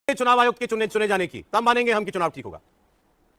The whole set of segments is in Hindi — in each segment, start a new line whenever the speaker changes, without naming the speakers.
चुनाव आयोग के चुने जाने की, तब मानेंगे हम कि चुनाव ठीक होगा।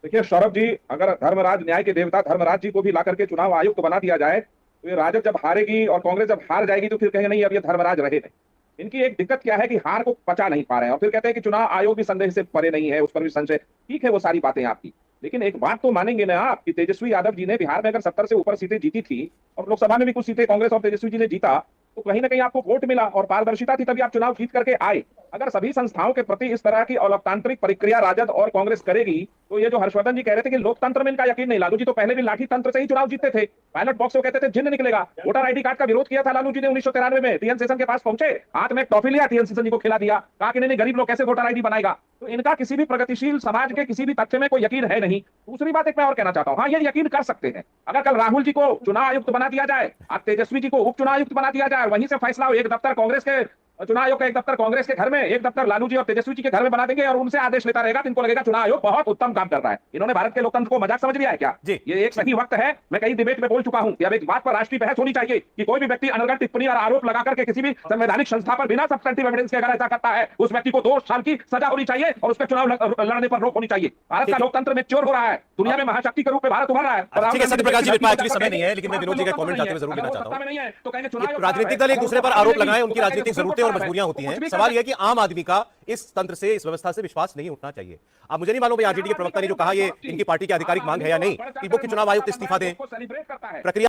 देखिए सौरभ जी, अगर धर्मराज न्याय के देवता धर्मराज जी को भी ला करके चुनाव आयुक्त बना दिया जाए तो ये राजद जब हारेगी और कांग्रेस जब हार जाएगी तो फिर कहेंगे नहीं अब ये धर्मराज रहे नहीं। इनकी एक दिक्कत क्या है कि हार को पचा नहीं पा रहे हैं और फिर कहते हैं कि चुनाव आयोग भी संदेह से परे नहीं है, उस पर भी संशय। ठीक है वो सारी बातें आपकी, लेकिन एक बात तो मानेंगे ना आप कि तेजस्वी यादव जी ने बिहार में अगर 70 से ऊपर सीटें जीती थी और लोकसभा में भी कुछ सीटें कांग्रेस और तेजस्वी जी ने जीता तो कहीं ना कहीं आपको वोट मिला और पारदर्शिता थी, तभी आप चुनाव जीत करके आए। अगर सभी संस्थाओं के प्रति इस तरह की अलोकतांत्रिक प्रक्रिया राजद और कांग्रेस करेगी तो ये जो हर्षवर्धन जी कह रहे थे कि लोकतंत्र में इनका यकीन नहीं, लालू जी तो पहले भी लाठी तंत्र से ही चुनाव जीतते थे। बैलेट बॉक्स को कहते थे जिन्न निकलेगा। वोटर आईडी कार्ड का विरोध किया था लालू जी ने 1993 में, टीएन सेशन के पास पहुंचे, हाथ में टॉफी लिया, टीएन सेशन जी को खिला दिया, कहा कि नहीं गरीब लोग कैसे वोटर आईडी बनाएगा। तो इनका किसी भी प्रगतिशील समाज के किसी भी तथ्य में कोई यकीन है नहीं। दूसरी बात एक मैं और कहना चाहता हूं, हाँ ये यकीन कर सकते हैं अगर कल राहुल जी को चुनाव आयुक्त बना दिया जाए, आज तेजस्वी जी को उप चुनाव आयुक्त बना दिया जाए, वहीं से फैसला हो, एक दफ्तर कांग्रेस के चुनाव आयोग का, एक दफ्तर कांग्रेस के घर में, एक दफ्तर लालू जी और तेजस्वी जी के घर में बना देंगे और उनसे आदेश लेता रहेगा, तो इनको लगेगा चुनाव आयोग बहुत उत्तम काम कर रहा है। इन्होंने भारत के लोकतंत्र को मजाक समझ लिया है क्या? ये एक सही वक्त है, मैं कई डिबेट में बोल चुका हूं कि अब एक बात पर राष्ट्रीय बहस होनी चाहिए कि कोई भी व्यक्ति अनर्गल टिप्पणी और आरोप लगा करके किसी भी संवैधानिक संस्था पर बिना सब्सटेंटिव एविडेंस के अगर ऐसा करता है उस व्यक्ति को 2 साल की सजा होनी चाहिए और उसके चुनाव लड़ने पर रोक होनी चाहिए। भारत का लोकतंत्र मैच्योर हो रहा है, दुनिया में महाशक्ति के रूप में भारत उभर रहा है।
सत्यप्रकाश जी, समय नहीं है, लेकिन मैं विनोद जी का कमेंट चाहते हुए जरूर लेना चाहता हूं। राजनीतिक दल एक दूसरे पर आरोप लगाएं, उनकी राजनीतिक जरूरतें और मजबूरियां होती हैं। सवाल यह है कि आम आदमी का इस तंत्र से, इस व्यवस्था से विश्वास नहीं उठना चाहिए। अब मुझे नहीं मालूम भाई आरजेडी के प्रवक्ता ने जो कहा ये इनकी पार्टी की आधिकारिक मांग है या नहीं कि मुख्य चुनाव आयुक्त इस्तीफा दें, प्रक्रिया